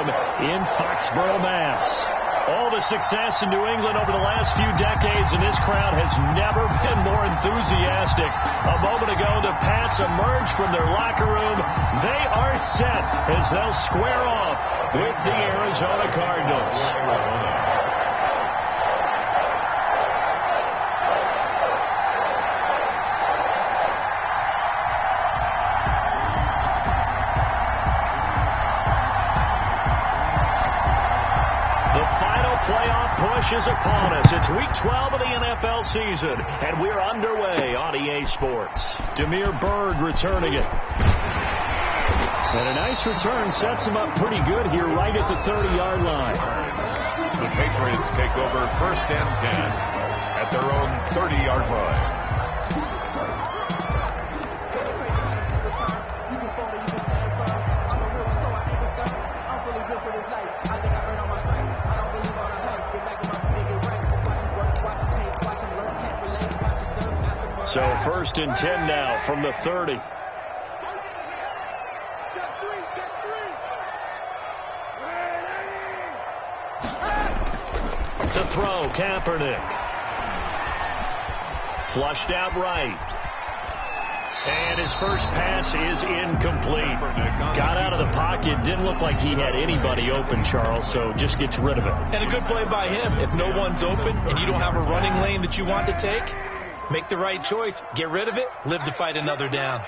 Stadium in Foxborough, Mass. All the success in New England over the last few decades, and this crowd has never been more enthusiastic. A moment ago, the Pats emerged from their locker room. They are set as they'll square off with the Arizona Cardinals. Is upon us. It's week 12 of the NFL season, and we're underway on EA Sports. Demir Bird returning it. And a nice return sets him up pretty good here right at the 30-yard line. The Patriots take over 1st and 10 at their own 30-yard line. So 1st and 10 now from the 30. To throw, Kaepernick. Flushed out right. And his first pass is incomplete. Got out of the pocket. Didn't look like he had anybody open, Charles, so just gets rid of it. And a good play by him. If no one's open and you don't have a running lane that you want to take, make the right choice. Get rid of it. Live to fight another down.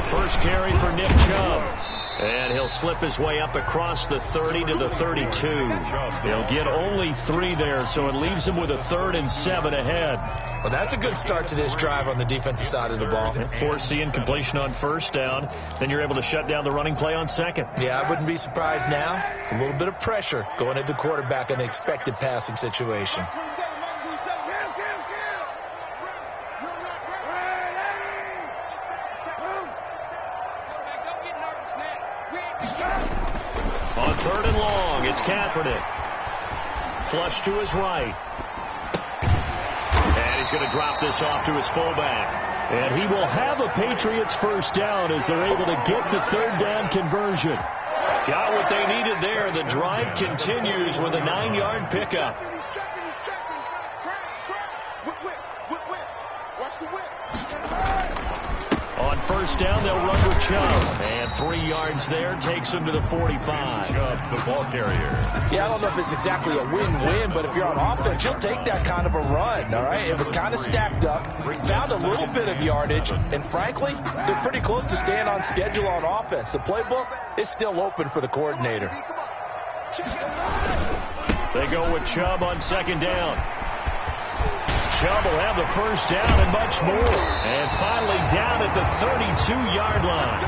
First carry for Nick Chubb. And he'll slip his way up across the 30 to the 32. He'll get only 3 there, so it leaves him with a 3rd and 7 ahead. Well, that's a good start to this drive on the defensive side of the ball. Force the incompletion on 1st down. Then you're able to shut down the running play on 2nd. Yeah, I wouldn't be surprised now. A little bit of pressure going at the quarterback in an expected passing situation. On 3rd and long, it's Kaepernick. Flush to his right. And he's going to drop this off to his fullback. And he will have a Patriots 1st down as they're able to get the 3rd down conversion. Got what they needed there. The drive continues with a 9-yard pickup. On 1st down, they'll run with Chubb. And 3 yards there takes him to the 45. Chubb, the ball carrier. Yeah, I don't know if it's exactly a win-win, but if you're on offense, you'll take that kind of a run, all right? It was kind of stacked up, found a little bit of yardage, and frankly, they're pretty close to staying on schedule on offense. The playbook is still open for the coordinator. They go with Chubb on 2nd down. Chubb will have the 1st down and much more. And finally down at the 32-yard line.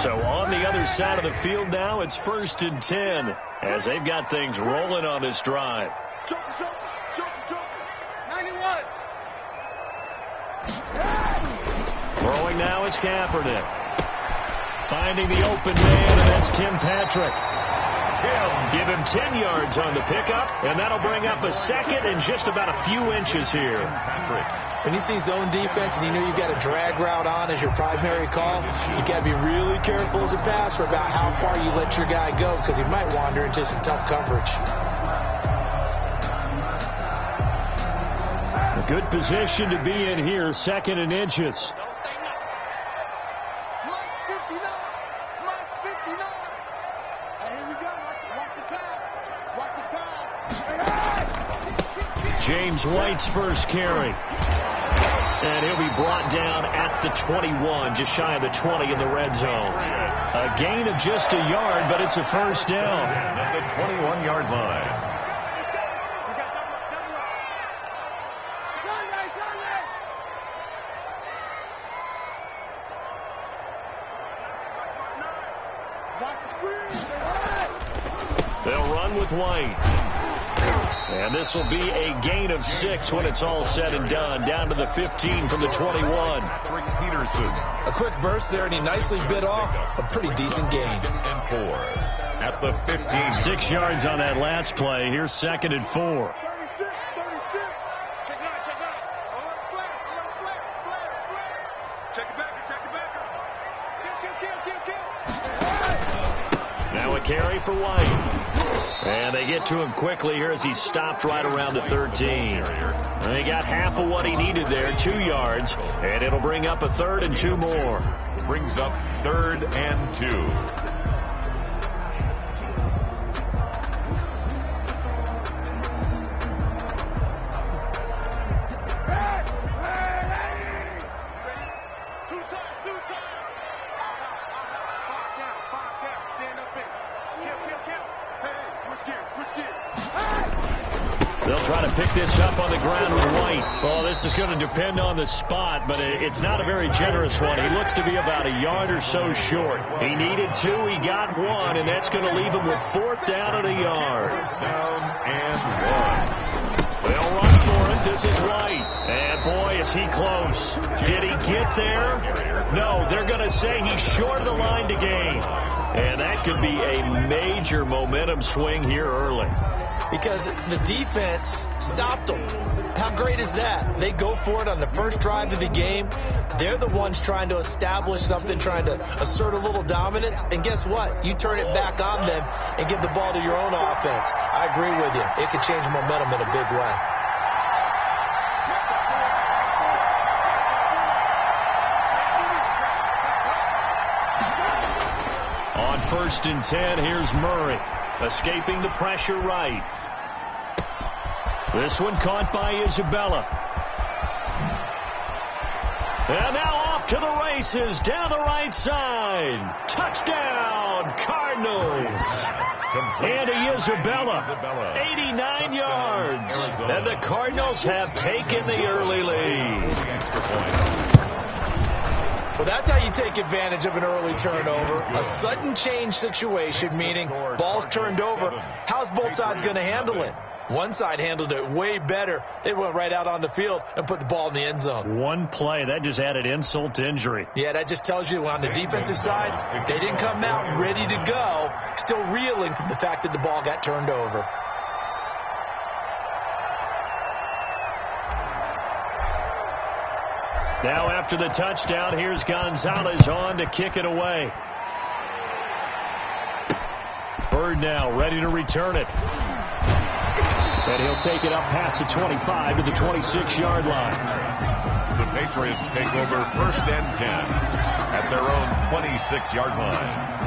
So on the other side of the field now, it's 1st and 10 as they've got things rolling on this drive. Throwing now is Kaepernick. Finding the open man, and that's Tim Patrick. Give him 10 yards on the pickup, and that'll bring up a 2nd and just about a few inches here. When you see zone defense and you know you've got a drag route on as your primary call, you got to be really careful as a passer about how far you let your guy go because he might wander into some tough coverage. A good position to be in here, 2nd and inches. James White's first carry. And he'll be brought down at the 21, just shy of the 20 in the red zone. A gain of just a yard, but it's a 1st down. At the 21-yard line. They'll run with White. And this will be a gain of 6 when it's all said and done. Down to the 15 from the 21. Peterson. A quick burst there, and he nicely bit off a pretty decent gain. And 4 at the 15. 6 yards on that last play. Here's 2nd and 4. Now a carry for White. And they get to him quickly here as he stopped right around the 13. And they got half of what he needed there, 2 yards. And it'll bring up a 3rd and 2 more. Brings up 3rd and 2. They'll try to pick this up on the ground with White. Oh, this is going to depend on the spot, but it's not a very generous one. He looks to be about a yard or so short. He needed 2, he got 1, and that's going to leave him with 4th down and a yard. Down and 1. They'll run for it. This is White. And boy, is he close. Did he get there? No, they're going to say he's short of the line to gain. And that could be a major momentum swing here early. Because the defense stopped them. How great is that? They go for it on the first drive of the game. They're the ones trying to establish something, trying to assert a little dominance. And guess what? You turn it back on them and give the ball to your own offense. I agree with you. It could change momentum in a big way. On 1st and 10, here's Murray. Escaping the pressure right. This one caught by Isabella. And now off to the races down the right side. Touchdown, Cardinals. Andy Isabella, 89 yards. And the Cardinals have taken the early lead. Well, that's how you take advantage of an early turnover. A sudden change situation, meaning ball's turned over. How's both sides going to handle it? One side handled it way better. They went right out on the field and put the ball in the end zone. One play, that just added insult to injury. Yeah, that just tells you on the defensive side, they didn't come out ready to go, still reeling from the fact that the ball got turned over. Now after the touchdown, here's Gonzalez on to kick it away. Bird now ready to return it. And he'll take it up past the 25 to the 26-yard line. The Patriots take over 1st and 10 at their own 26-yard line.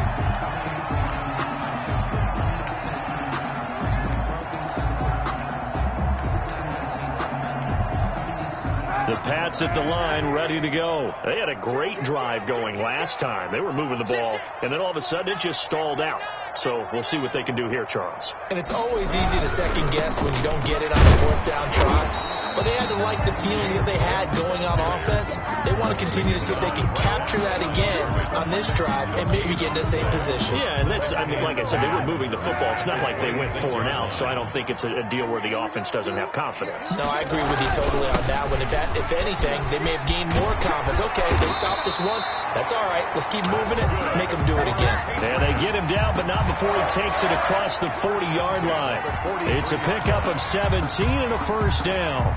The Pats at the line, ready to go. They had a great drive going last time. They were moving the ball, and then all of a sudden it just stalled out. So we'll see what they can do here, Charles. And it's always easy to second guess when you don't get it on the 4th down try. But they had to like the feeling that they had going on offense. They want to continue to see if they can capture that again on this drive and maybe get in the same position. Yeah, and that's, I mean, like I said, they were moving the football. It's not like they went 4 and out, so I don't think it's a deal where the offense doesn't have confidence. No, I agree with you totally on that one. If anything, they may have gained more confidence. Okay, they stopped us once. That's all right. Let's keep moving it, make them do it again. And they get him down, but not before he takes it across the 40-yard line. It's a pickup of 17 and a 1st down.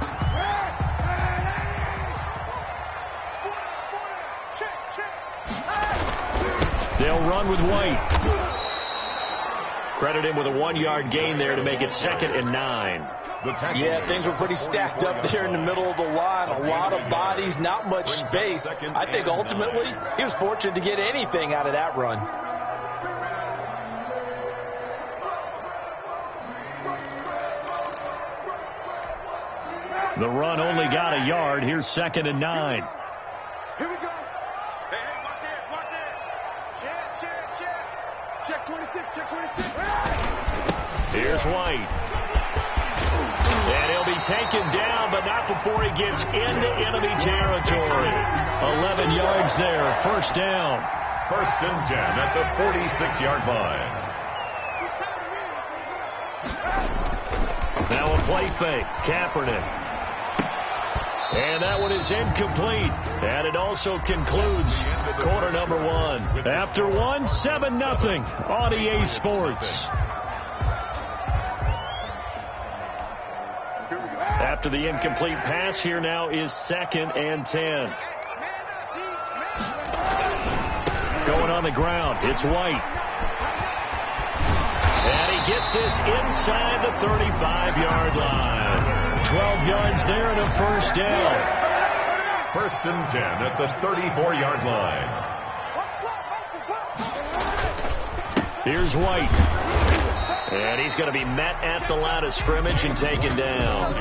They'll run with White. Credit him with a 1-yard gain there to make it 2nd and 9. Yeah, things were pretty stacked up there in the middle of the line. A lot of bodies, not much space. I think ultimately he was fortunate to get anything out of that run. The run only got a yard. Here's 2nd and 9. Here we go. Hey, watch it, watch it. Check. Check 26, check 26. Here's White. And he'll be taken down, but not before he gets into enemy territory. 11 yards there, 1st down. 1st and 10 at the 46-yard line. Now a play fake. Kaepernick. And that one is incomplete. And it also concludes quarter number one. After one, 7-0 on EA Sports. After the incomplete pass, here now is 2nd and 10. Going on the ground, it's White. And he gets this inside the 35-yard line. 12 yards there and a first down. 1st and 10 at the 34-yard line. Here's White. And he's going to be met at the line of scrimmage and taken down.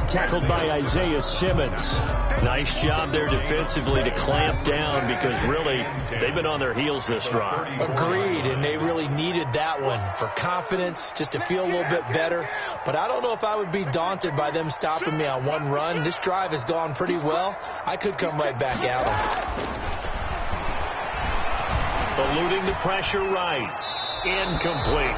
Tackled by Isaiah Simmons. Nice job there defensively to clamp down because really they've been on their heels this drive. Agreed, and they really needed that one for confidence, just to feel a little bit better. But I don't know if I would be daunted by them stopping me on one run. This drive has gone pretty well. I could come right back at them. Eluding the pressure right. Incomplete.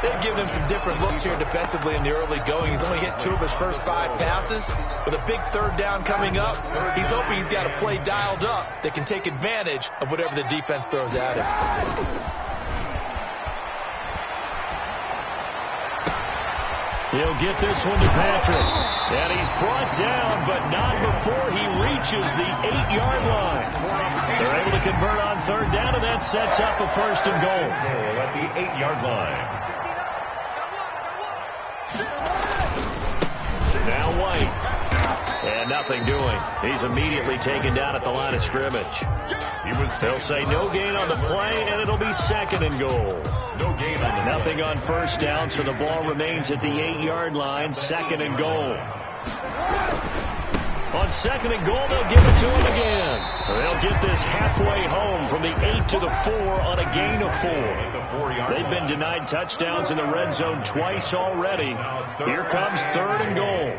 They've given him some different looks here defensively in the early going. He's only hit 2 of his first 5 passes. With a big 3rd down coming up, he's hoping he's got a play dialed up that can take advantage of whatever the defense throws at him. He'll get this one to Patrick. And he's brought down, but not before he reaches the 8-yard line. They're able to convert on 3rd down, and that sets up a 1st and goal. At the 8-yard line. Now White. And nothing doing. He's immediately taken down at the line of scrimmage. They'll say no gain on the play, and it'll be 2nd and goal. No gain on the Nothing on 1st down, so the ball remains at the 8-yard line, 2nd and goal. On 2nd and goal, they'll give it to him again. They'll get this halfway home from the 8 to the 4 on a gain of 4. They've been denied touchdowns in the red zone twice already. Here comes 3rd and goal.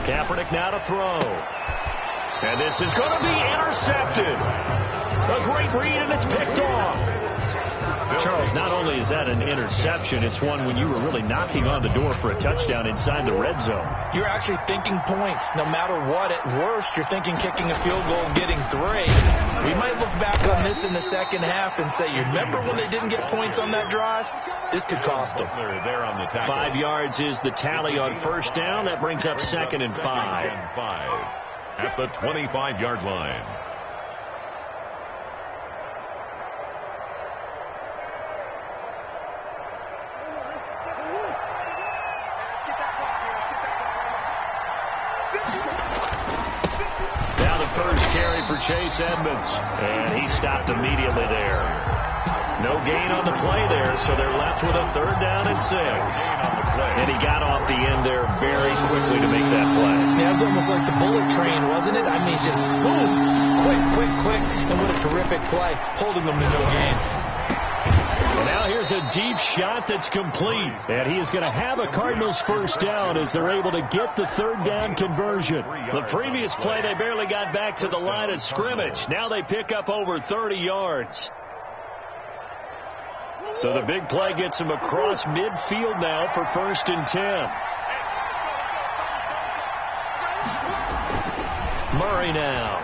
Kaepernick now to throw. And this is going to be intercepted. A great read, and it's picked off. Charles, not only is that an interception, it's one when you were really knocking on the door for a touchdown inside the red zone. You're actually thinking points. No matter what, at worst, you're thinking kicking a field goal and getting 3. We might look back on this in the second half and say, you remember when they didn't get points on that drive? This could cost them. 5 yards is the tally on 1st down. That brings up 2nd and 5. At the 25-yard line. Now the first carry for Chase Edmonds. And he stopped immediately there. No gain on the play there, so they're left with a 3rd down and 6. And he got off the end there very quickly to make that play. Yeah, it was almost like the bullet train, wasn't it? I mean, just zoom, quick, and what a terrific play, holding them to no gain. And now here's a deep shot that's complete. And he is going to have a Cardinals 1st down as they're able to get the 3rd down conversion. The previous play, they barely got back to the line of scrimmage. Now they pick up over 30 yards. So the big play gets him across midfield now for 1st and 10. Murray now.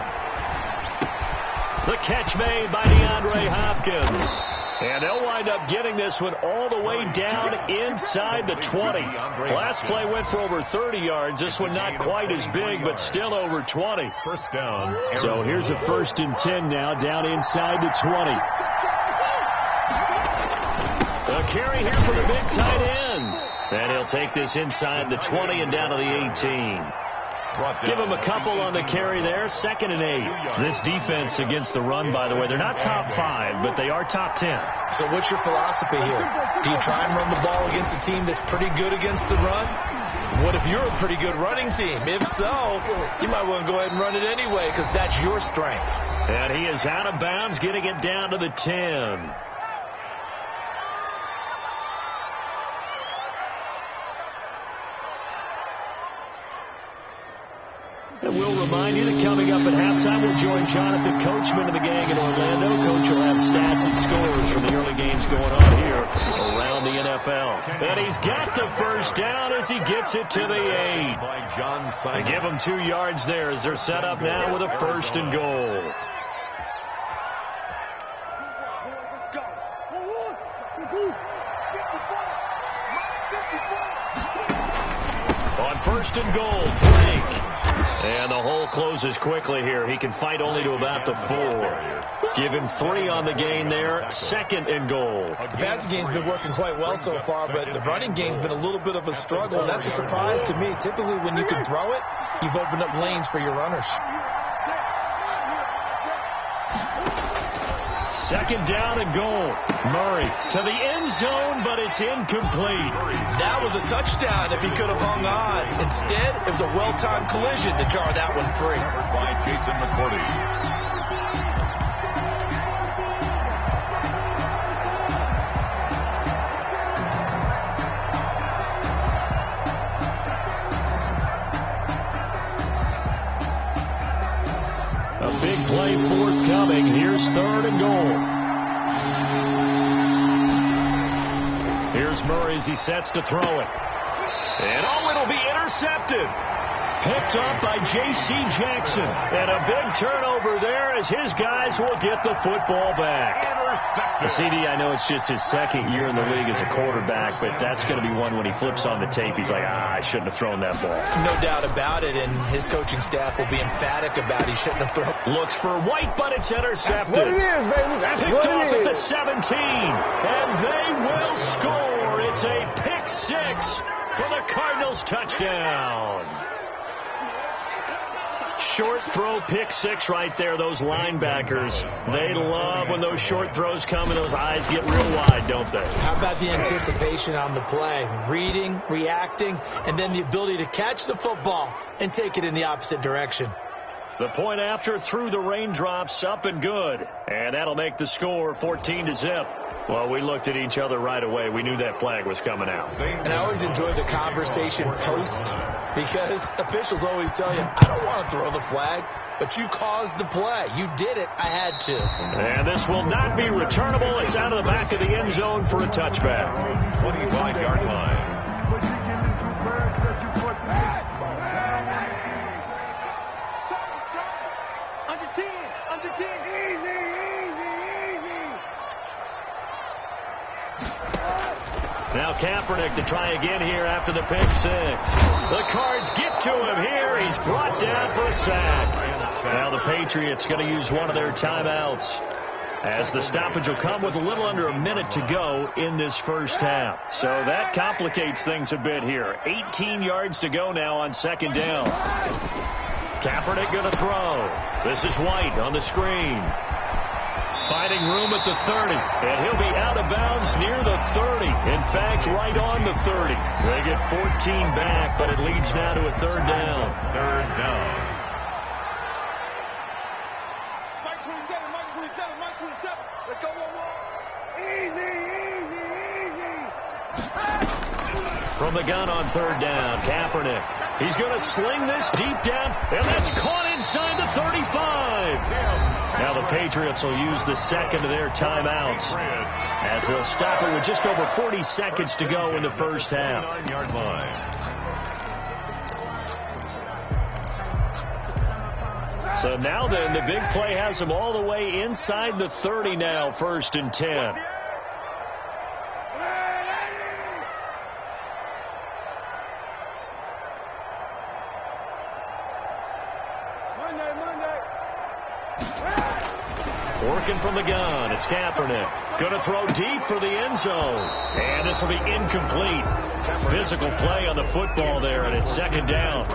The catch made by DeAndre Hopkins. And they'll wind up getting this one all the way down inside the 20. Last play went for over 30 yards. This one not quite as big, but still over 20. 1st down. So here's a 1st and 10 now down inside the 20. A carry here for the big tight end. And he'll take this inside the 20 and down to the 18. Give him a couple on the carry there. 2nd and 8. This defense against the run, by the way, they're not top 5, but they are top 10. So what's your philosophy here? Do you try and run the ball against a team that's pretty good against the run? What if you're a pretty good running team? If so, you might want to go ahead and run it anyway because that's your strength. And he is out of bounds, getting it down to the 10. And we'll remind you that coming up at halftime, we'll join Jonathan Coachman and the gang in Orlando. Coach will have stats and scores from the early games going on here around the NFL. And he's got the first down as he gets it to the 8. They give him 2 yards there as they're set up now with a 1st and goal. On 1st and goal, Drake. And the hole closes quickly here. He can fight only to about the 4. Give him 3 on the gain there. 2nd and goal. The passing game's been working quite well so far, but the running game's been a little bit of a struggle. That's a surprise to me. Typically, when you can throw it, you've opened up lanes for your runners. 2nd down and goal. Murray to the end zone, but it's incomplete. That was a touchdown if he could have hung on. Instead, it was a well-timed collision to jar that one free. By Jason McCourty. A big play forthcoming. Here's 3rd and goal. Here's Murray as he sets to throw it. And it'll be intercepted. Picked up by J.C. Jackson. And a big turnover there as his guys will get the football back. The CD, I know it's just his 2nd year in the league as a quarterback, but that's going to be one when he flips on the tape. He's like, I shouldn't have thrown that ball. No doubt about it, and his coaching staff will be emphatic about he shouldn't have thrown. Looks for White, but it's intercepted. That's what it is, baby. That's Picked what off it is. at the 17, and they will score. It's a pick 6 for the Cardinals touchdown. Short throw, pick 6 right there. Those linebackers, they love when those short throws come and those eyes get real wide, don't they? How about the anticipation on the play? Reading, reacting, and then the ability to catch the football and take it in the opposite direction. The point after through the raindrops, up and good. And that'll make the score 14-0. Well, we looked at each other right away. We knew that flag was coming out. And I always enjoy the conversation post because officials always tell you, I don't want to throw the flag, but you caused the play. You did it. I had to. And this will not be returnable. It's out of the back of the end zone for a touchback. 25-yard line. Under 10. Easy. Now Kaepernick to try again here after the pick 6. The Cards get to him here. He's brought down for a sack. Now the Patriots going to use one of their timeouts as the stoppage will come with a little under a minute to go in this first half. So that complicates things a bit here. 18 yards to go now on 2nd down. Kaepernick going to throw. This is White on the screen. Finding room at the 30, and he'll be out of bounds near the 30. In fact, right on the 30. They get 14 back, but it leads now to a 3rd down. 3rd down. Mike 27. Let's go one more. Easy. From the gun on 3rd down, Kaepernick. He's going to sling this deep down, and that's caught inside the 35. Now the Patriots will use the 2nd of their timeouts as they'll stop it with just over 40 seconds to go in the first half. 9-yard line. So now then, the big play has them all the way inside the 30 now, 1st and 10. Working from the gun, it's Kaepernick. Going to throw deep for the end zone. And this will be incomplete. Physical play on the football there, and it's 2nd down.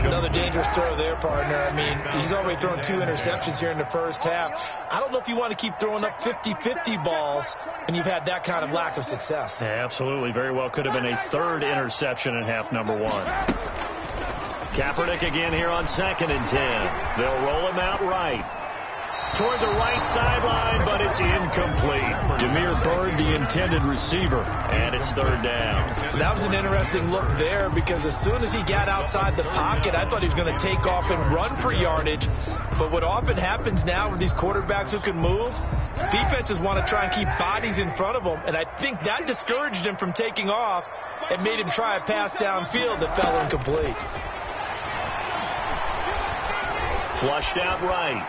Another dangerous throw there, partner. I mean, he's already thrown 2 interceptions here in the first half. I don't know if you want to keep throwing up 50-50 balls when you've had that kind of lack of success. Yeah, absolutely. Very well could have been a 3rd interception in half number 1. Kaepernick again here on 2nd and 10. They'll roll him out right. toward the right sideline, but it's incomplete. Demir Bird, the intended receiver, and it's third down. That was an interesting look there because as soon as he got outside the pocket, I thought he was going to take off and run for yardage. But what often happens now with these quarterbacks who can move, defenses want to try and keep bodies in front of them, and I think that discouraged him from taking off and made him try a pass downfield that fell incomplete. Flushed out right.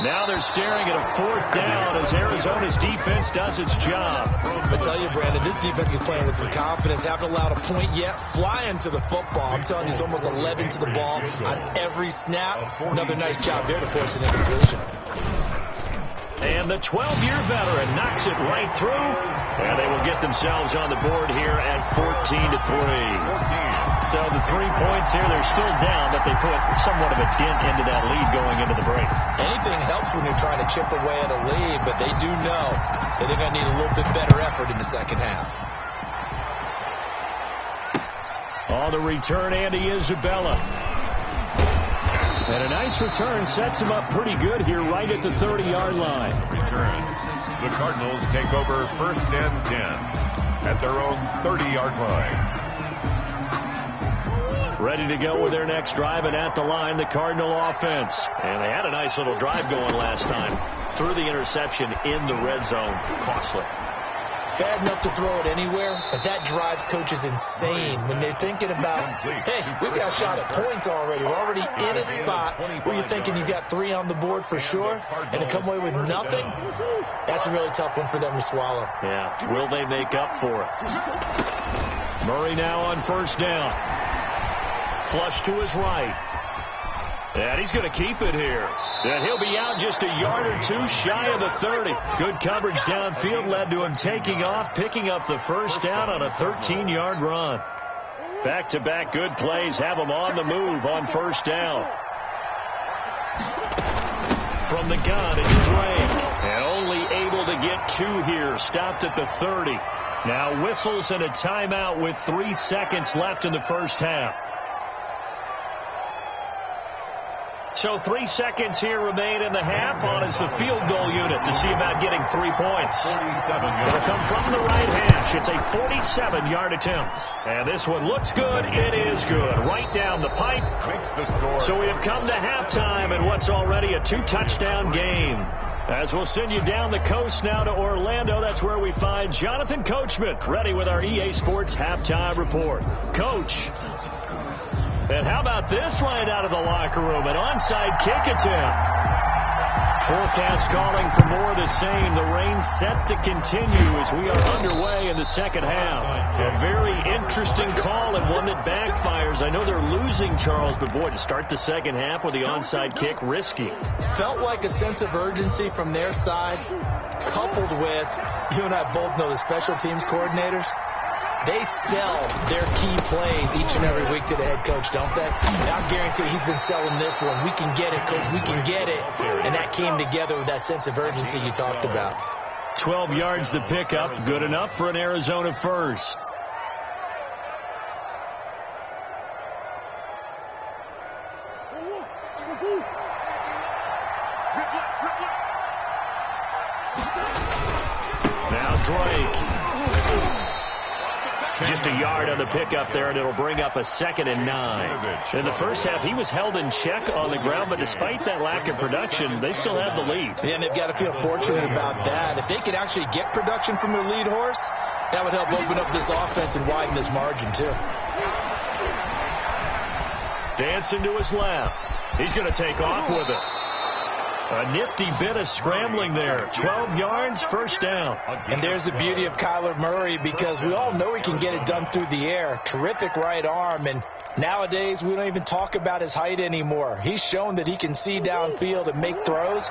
Now they're staring at a fourth down as Arizona's defense does its job. I tell you, Brandon, this defense is playing with some confidence. Haven't allowed a point yet. Flying to the football. I'm telling you, it's almost 11 to the ball on every snap. Another nice job there to force an incompletion. And the 12-year veteran knocks it right through. And they will get themselves on the board here at 14-3. So the 3 points here, they're still down, but they put somewhat of a dent into that lead going into the break. Anything helps when you're trying to chip away at a lead, but they do know that they're going to need a little bit better effort in the second half. On the return, Andy Isabella. And a nice return sets him up pretty good here right at the 30-yard line. Return. The Cardinals take over first and 10 at their own 30-yard line. Ready to go with their next drive, and at the line, the Cardinal offense. And they had a nice little drive going last time. Threw the interception in the red zone. Costly. Bad enough to throw it anywhere, but that drives coaches insane when they're thinking about, hey, we've got a shot at points already. We're already in a spot where you're thinking you've got 3 on the board for sure, and to come away with nothing, that's a really tough one for them to swallow. Yeah, will they make up for it? Murray now on first down. Flush to his right. And he's going to keep it here. And he'll be out just a yard or two shy of the 30. Good coverage downfield led to him taking off, picking up the first down on a 13-yard run. Back-to-back good plays have him on the move on first down. From the gun, it's Drake. And only able to get 2 here. Stopped at the 30. Now whistles and a timeout with 3 seconds left in the first half. So 3 seconds here remain in the half on as the field goal unit to see about getting 3 points. It'll come from the right hash. It's a 47-yard attempt. And this one looks good. It is good. Right down the pipe. So we have come to halftime in what's already a 2-touchdown game. As we'll send you down the coast now to Orlando, that's where we find Jonathan Coachman ready with our EA Sports Halftime Report. Coach. And how about this right out of the locker room? An onside kick attempt. Forecast calling for more of the same. The rain set to continue as we are underway in the second half. A very interesting call and one that backfires. I know they're losing, Charles, but boy, to start the second half with the onside kick, risky. Felt like a sense of urgency from their side, coupled with, you and I both know the special teams coordinators. They sell their key plays each and every week to the head coach, don't they? And I guarantee he's been selling this one. We can get it, coach. We can get it. And that came together with that sense of urgency you talked about. 12 yards to pick up. Good enough for an Arizona first. Now Drake. Just a yard on the pickup there, and it'll bring up a 2nd and 9. In the first half, he was held in check on the ground, but despite that lack of production, they still have the lead. Yeah, and they've got to feel fortunate about that. If they could actually get production from their lead horse, that would help open up this offense and widen this margin, too. Dancing to his left. He's going to take off with it. A nifty bit of scrambling there. 12 yards, first down. And there's the beauty of Kyler Murray because we all know he can get it done through the air. Terrific right arm. And nowadays, we don't even talk about his height anymore. He's shown that he can see downfield and make throws.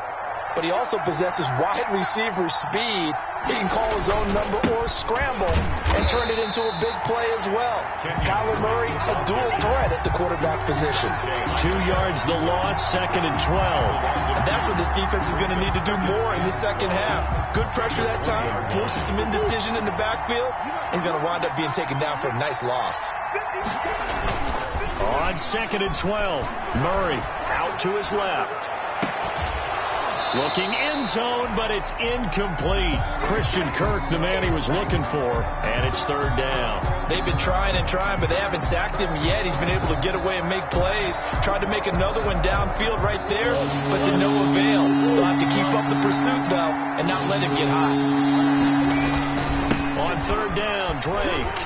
But he also possesses wide receiver speed. He can call his own number or scramble and turn it into a big play as well. Kyler Murray, a dual threat at the quarterback position. 2 yards the loss, 2nd and 12. And that's what this defense is going to need to do more in the second half. Good pressure that time, forces some indecision in the backfield. He's going to wind up being taken down for a nice loss. On 2nd and 12, Murray out to his left. Looking end zone, but it's incomplete. Christian Kirk, the man he was looking for, and it's third down. They've been trying and trying, but they haven't sacked him yet. He's been able to get away and make plays. Tried to make another one downfield right there, but to no avail. They'll have to keep up the pursuit, though, and not let him get hot. On third down, Drake.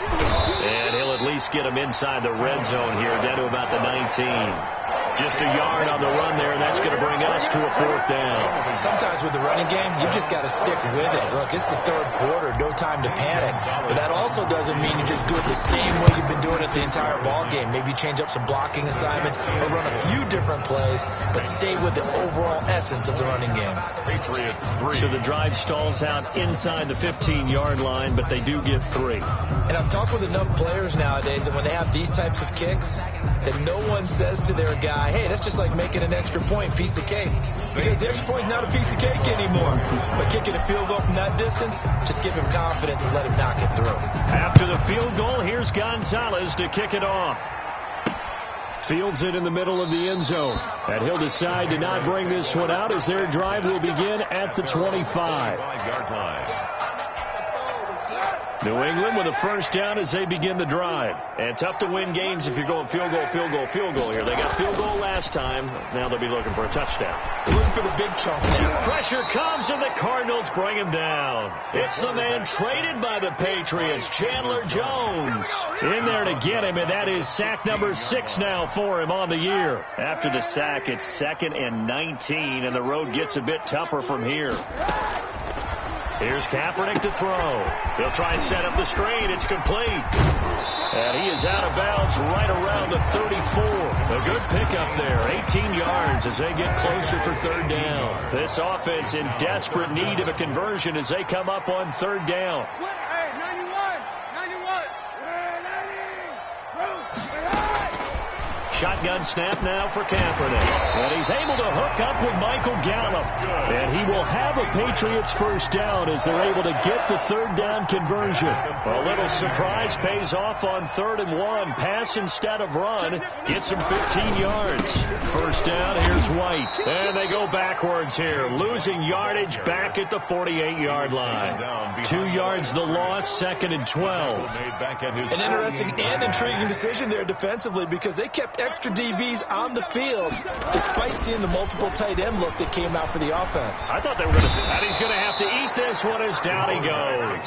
And he'll at least get him inside the red zone here, down to about the 19. Just a yard on the run there. That's going to bring us to a fourth down. Sometimes with the running game, you just got to stick with it. Look, it's the third quarter. No time to panic. But that also doesn't mean you just do it the same way you've been doing it the entire ball game. Maybe change up some blocking assignments or run a few different plays, but stay with the overall essence of the running game. Patriots 3. So the drive stalls out inside the 15-yard line, but they do get 3. And I've talked with enough players nowadays that when they have these types of kicks, that no one says to their guy, hey, that's just like making an extra point, piece of cake. Because the extra point's not a piece of cake anymore. But kicking a field goal from that distance, just give him confidence and let him knock it through. After the field goal, here's Gonzalez to kick it off. Fields it in the middle of the end zone. And he'll decide to not bring this one out as their drive will begin at the 25. 5-yard line. New England with a first down as they begin the drive. And tough to win games if you're going field goal, field goal, field goal here. They got field goal last time. Now they'll be looking for a touchdown. They're looking for the big chunk now. Pressure comes and the Cardinals bring him down. It's the man traded by the Patriots, Chandler Jones. In there to get him, and that is sack number 6 now for him on the year. After the sack, it's 2nd and 19, and the road gets a bit tougher from here. Here's Kaepernick to throw. He'll try and set up the screen. It's complete. And he is out of bounds right around the 34. A good pickup there. 18 yards as they get closer for third down. This offense in desperate need of a conversion as they come up on third down. Hey, 91. Shotgun snap now for Kaepernick. And he's able to hook up with Michael Gallup. And he will have a Patriots first down as they're able to get the third down conversion. A little surprise pays off on 3rd and 1. Pass instead of run. Gets him 15 yards. First down, here's White. And they go backwards here. Losing yardage back at the 48-yard line. 2 yards the loss, 2nd and 12. An interesting and intriguing decision there defensively because they kept extra DBs on the field despite seeing the multiple tight end look that came out for the offense. I thought they were going to, and he's going to have to eat this one as down he goes.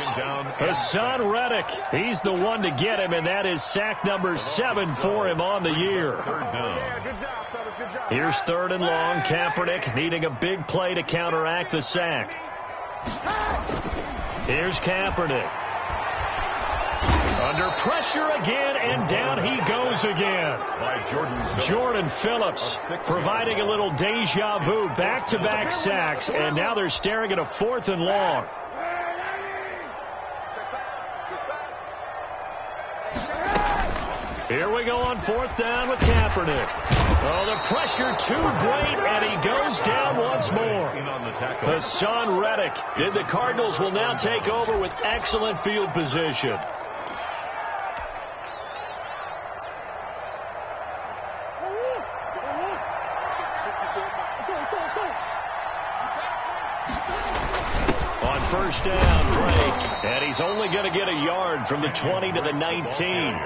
Hassan Reddick, he's the one to get him, and that is sack number 7 for him on the year. Here's 3rd and long. Kaepernick needing a big play to counteract the sack. Here's Kaepernick. Under pressure again, and down he goes again. Jordan Phillips providing a little deja vu, back-to-back sacks, and now they're staring at a 4th and long. Here we go on 4th down with Kaepernick. Oh, the pressure too great, and he goes down once more. Hassan Reddick. And the Cardinals will now take over with excellent field position. On first down, Drake. And he's only going to get a yard from the 20 to the 19.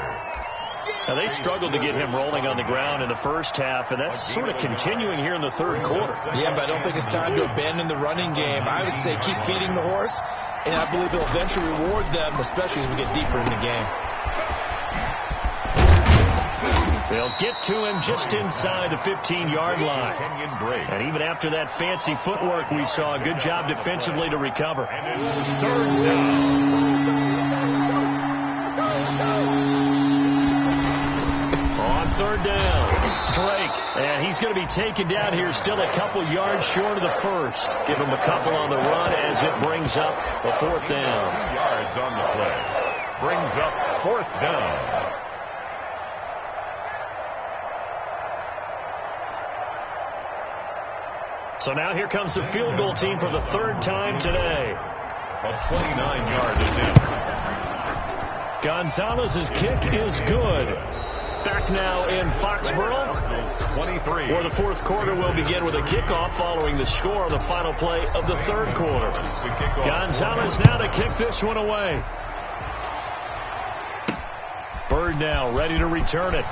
Now, they struggled to get him rolling on the ground in the first half, and that's sort of continuing here in the third quarter. Yeah, but I don't think it's time to abandon the running game. I would say keep feeding the horse, and I believe he'll eventually reward them, especially as we get deeper in the game. They'll get to him just inside the 15-yard line. And even after that fancy footwork we saw, a good job defensively to recover. On third down, Drake. And he's going to be taken down here still a couple yards short of the first. Give him a couple on the run as it brings up a 4th down. 2 yards on the play. Brings up 4th down. So now here comes the field goal team for the 3rd time today. A 29-yard attempt. Gonzalez's kick is good. back now in Foxborough. 23. Or the fourth quarter will begin with a kickoff following the score on the final play of the third quarter. Gonzalez now to kick this one away. Bird now ready to return it.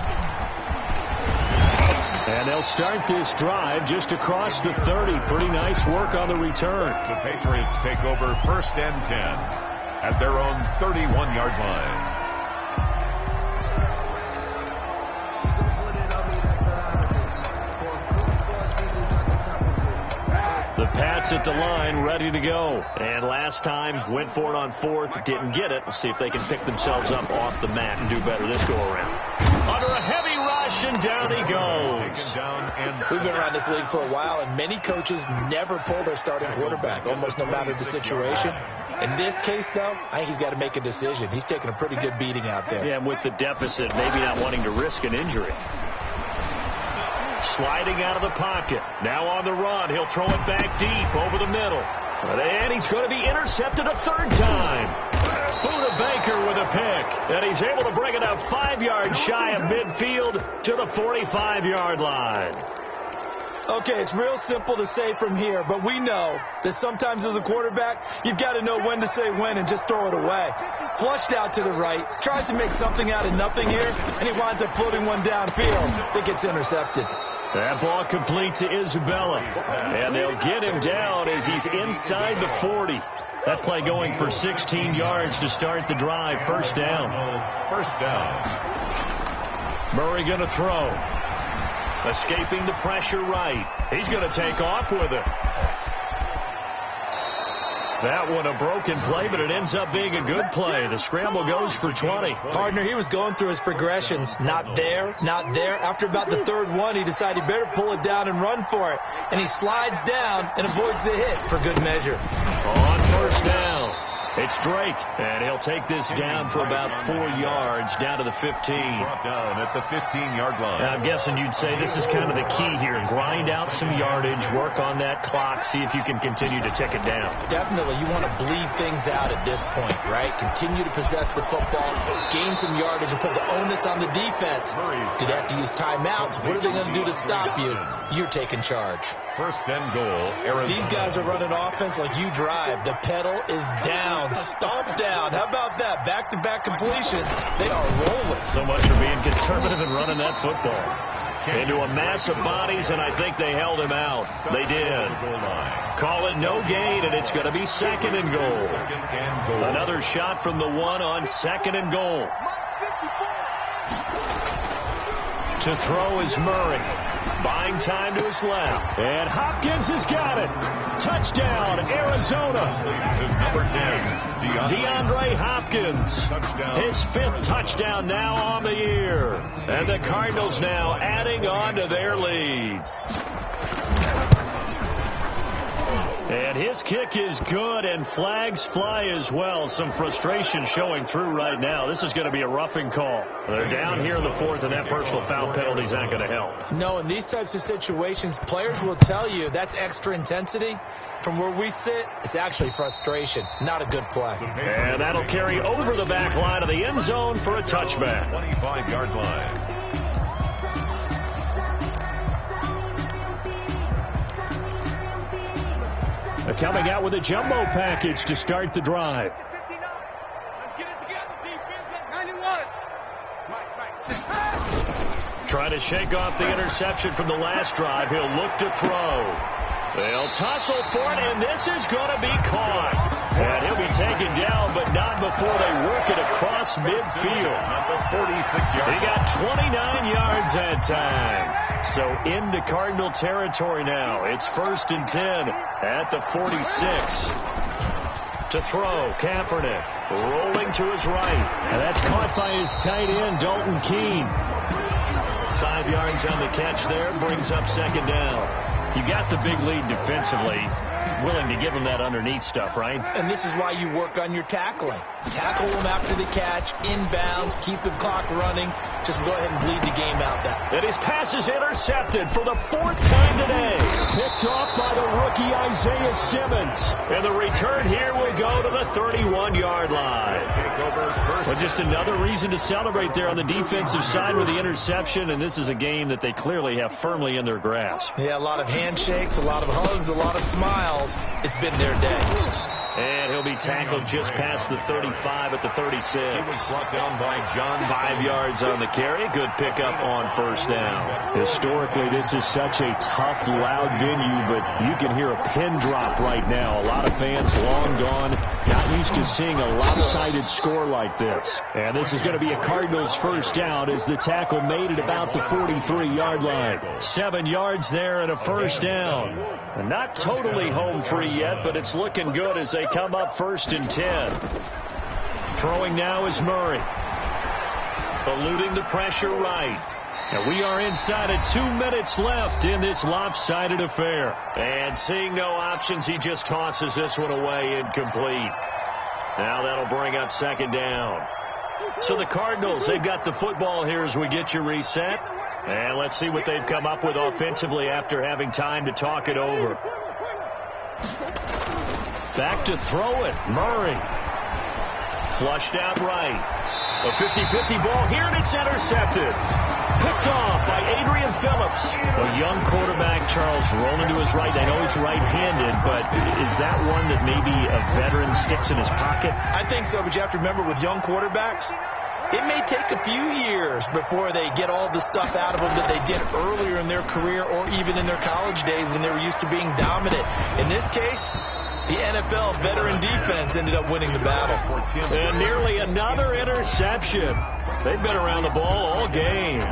And they'll start this drive just across the 30. Pretty nice work on the return. The Patriots take over 1st and 10 at their own 31-yard line. The Pats at the line, ready to go. And last time, went for it on 4th, didn't get it. We'll see if they can pick themselves up off the mat and do better this go-around. Under a heavy rush, and down he goes. We've been around this league for a while, and many coaches never pull their starting quarterback, almost no matter the situation. In this case, though, I think he's got to make a decision. He's taking a pretty good beating out there. Yeah, and with the deficit, maybe not wanting to risk an injury. Sliding out of the pocket. Now on the run. He'll throw it back deep over the middle. And he's going to be intercepted a third time. Buda Baker with a pick. And he's able to bring it up 5 yards shy of midfield to the 45-yard line. Okay, it's real simple to say from here, but we know that sometimes as a quarterback, you've got to know when to say when and just throw it away. Flushed out to the right, tries to make something out of nothing here, and he winds up floating one downfield that gets intercepted. That ball complete to Isabella. And they'll get him down as he's inside the 40. That play going for 16 yards to start the drive. First down. First down. Murray going to throw. Escaping the pressure right. He's going to take off with it. That one a broken play, but it ends up being a good play. The scramble goes for 20. Partner, he was going through his progressions. Not there, not there. After about the third one, he decided he better pull it down and run for it. And he slides down and avoids the hit for good measure. On first down, it's Drake. And he'll take this down for about 4 yards down to the 15. Brought down at the 15-yard line. And I'm guessing you'd say this is kind of the key here. Grind out some yardage, work on that clock, see if you can continue to tick it down. Definitely, you want to bleed things out at this point, right? Continue to possess the football, gain some yardage, and put the onus on the defense. Do they have to use timeouts? What are they going to do to stop you? You're taking charge. First and goal, Arizona. These guys are running offense like you drive. The pedal is down, stomp down. How about that? Back-to-back completions. They are rolling. So much for being conservative and running that football. Into a mass of bodies, and I think they held him out. They did. Call it no gain, and it's going to be second and goal. Another shot from the one on second and goal. To throw is Murray. Buying time to his left. And Hopkins has got it. Touchdown, Arizona. Number 10, DeAndre Hopkins. Touchdown. His 5th touchdown now on the year. And the Cardinals now adding on to their lead. And his kick is good, and flags fly as well. Some frustration showing through right now. This is going to be a roughing call. They're down here in the 4th, and that personal foul penalty is not going to help. No, in these types of situations, players will tell you that's extra intensity. From where we sit, it's actually frustration. Not a good play. And that'll carry over the back line of the end zone for a touchback. 25-yard line. Coming out with a jumbo package to start the drive. Let's get it together, defense. 91. Trying to shake off the interception from the last drive. He'll look to throw. They'll tussle for it, and this is going to be caught. And he'll be taken down, but not before they work it across midfield. He got 29 yards that time. So into Cardinal territory now. It's 1st and 10 at the 46. To throw, Kaepernick rolling to his right. And that's caught by his tight end, Dalton Keene. 5 yards on the catch there, brings up second down. You got the big lead defensively. willing to give him that underneath stuff, right? And this is why you work on your tackling. Tackle them after the catch, inbounds, keep the clock running. Just go ahead and bleed the game out that. And his pass is intercepted for the 4th time today. Picked off by the rookie Isaiah Simmons. And the return here will go to the 31-yard line. Well, just another reason to celebrate there on the defensive side with the interception, and this is a game that they clearly have firmly in their grasp. Yeah, a lot of handshakes, a lot of hugs, a lot of smiles. It's been their day. And he'll be tackled just past the 35 at the 36. He was brought down by John. 5 yards on the carry. Good pickup on first down. Historically, this is such a tough, loud venue, but you can hear a pin drop right now. A lot of fans long gone, not used to seeing a lopsided score like this. And this is going to be a Cardinals first down as the tackle made at about the 43-yard line. 7 yards there and a first down. And not totally home free yet, but it's looking good as they come up 1st and 10. Throwing now is Murray. Eluding the pressure right. And we are inside of 2 minutes left in this lopsided affair. And seeing no options, he just tosses this one away incomplete. Now that'll bring up 2nd down. So the Cardinals, they've got the football here as we get you reset. And let's see what they've come up with offensively after having time to talk it over. Back to throw it. Murray. Flushed out right. A 50-50 ball here, and it's intercepted. Picked off by Adrian Phillips. A young quarterback, Charles, rolling to his right. I know he's right-handed, but is that one that maybe a veteran sticks in his pocket? I think so, but you have to remember with young quarterbacks, it may take a few years before they get all the stuff out of them that they did earlier in their career or even in their college days when they were used to being dominant. In this case, the NFL veteran defense ended up winning the battle. And nearly another interception. They've been around the ball all game.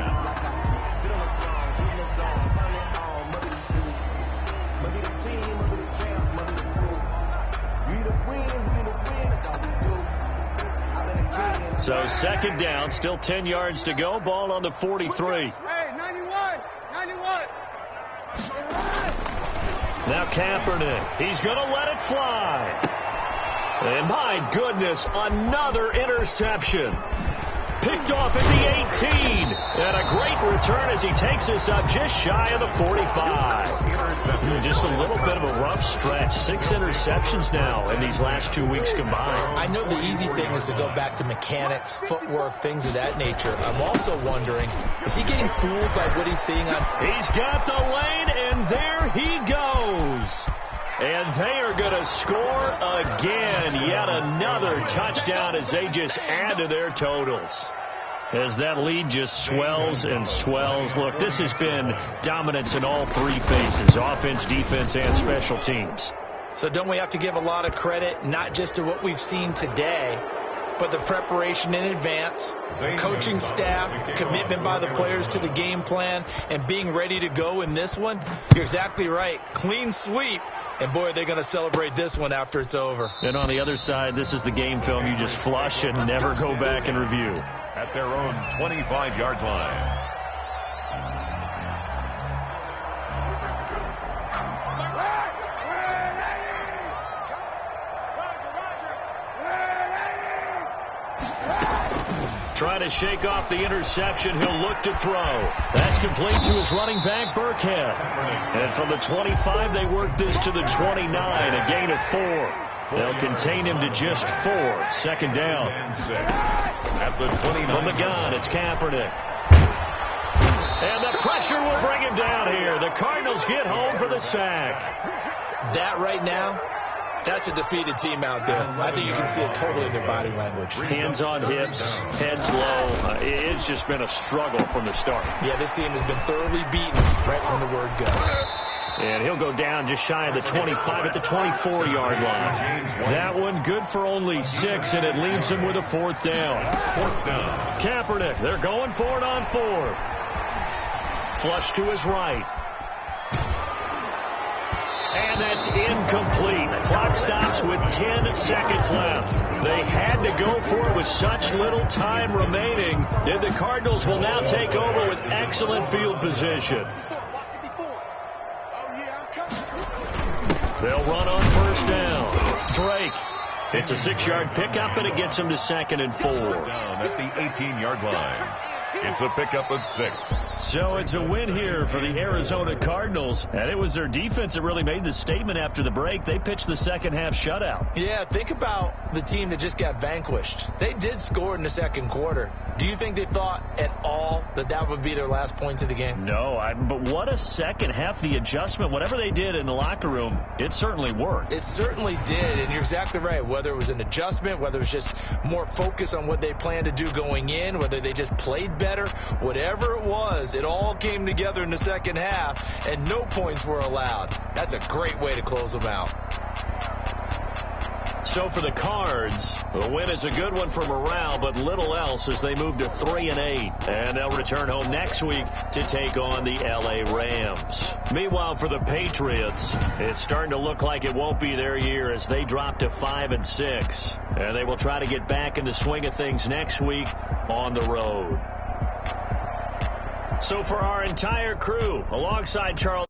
So 2nd down, still 10 yards to go. Ball on the 43. Hey, 91. Now Kaepernick. He's going to let it fly. And my goodness, another interception. Picked off at the 18. And a great return as he takes us up just shy of the 45. Just a little bit of a rough stretch. 6 interceptions now in these last 2 weeks combined. I know the easy thing is to go back to mechanics, footwork, things of that nature. I'm also wondering, is he getting fooled by what he's seeing on? He's got the lane, and there he goes. And they are going to score again. Yet another touchdown as they just add to their totals. As that lead just swells and swells. Look, this has been dominance in all 3 phases, offense, defense, and special teams. So don't we have to give a lot of credit, not just to what we've seen today, but the preparation in advance, coaching staff, commitment by the players to the game plan, and being ready to go in this one? You're exactly right. Clean sweep. And, boy, they're going to celebrate this one after it's over. And on the other side, this is the game film you just flush and never go back and review. At their own 25-yard line. Trying to shake off the interception. He'll look to throw. That's complete to his running back, Burkhead. And from the 25, they work this to the 29, a gain of 4. They'll contain him to just 4. 2nd down. At the 29. From the gun, it's Kaepernick. And the pressure will bring him down here. The Cardinals get home for the sack. That right now, that's a defeated team out there. I think you can see it totally in their body language. Hands on hips, heads low. It's just been a struggle from the start. Yeah, this team has been thoroughly beaten right from the word go. And he'll go down just shy of the 25 at the 24-yard line. That one good for only 6, and it leaves him with a 4th down. 4th down. Kaepernick, they're going for it on 4th. Flush to his right. And that's incomplete. The clock stops with 10 seconds left. They had to go for it with such little time remaining. And the Cardinals will now take over with excellent field position. They'll run on first down. Drake. It's a 6-yard pickup, and it gets him to 2nd and 4. Down at the 18-yard line. It's a pickup of 6. So it's a win here for the Arizona Cardinals, and it was their defense that really made the statement after the break. They pitched the second-half shutout. Yeah, think about the team that just got vanquished. They did score in the second quarter. Do you think they thought at all that that would be their last points of the game? No, but what a second half. The adjustment, whatever they did in the locker room, it certainly worked. It certainly did, and you're exactly right. Whether it was an adjustment, whether it was just more focus on what they planned to do going in, whether they just played better, whatever it was, it all came together in the second half, and no points were allowed. That's a great way to close them out. So for the Cards, the win is a good one for morale, but little else as they move to 3-8. And they'll return home next week to take on the L.A. Rams. Meanwhile, for the Patriots, it's starting to look like it won't be their year as they drop to 5-6. And they will try to get back in the swing of things next week on the road. So for our entire crew, alongside Charles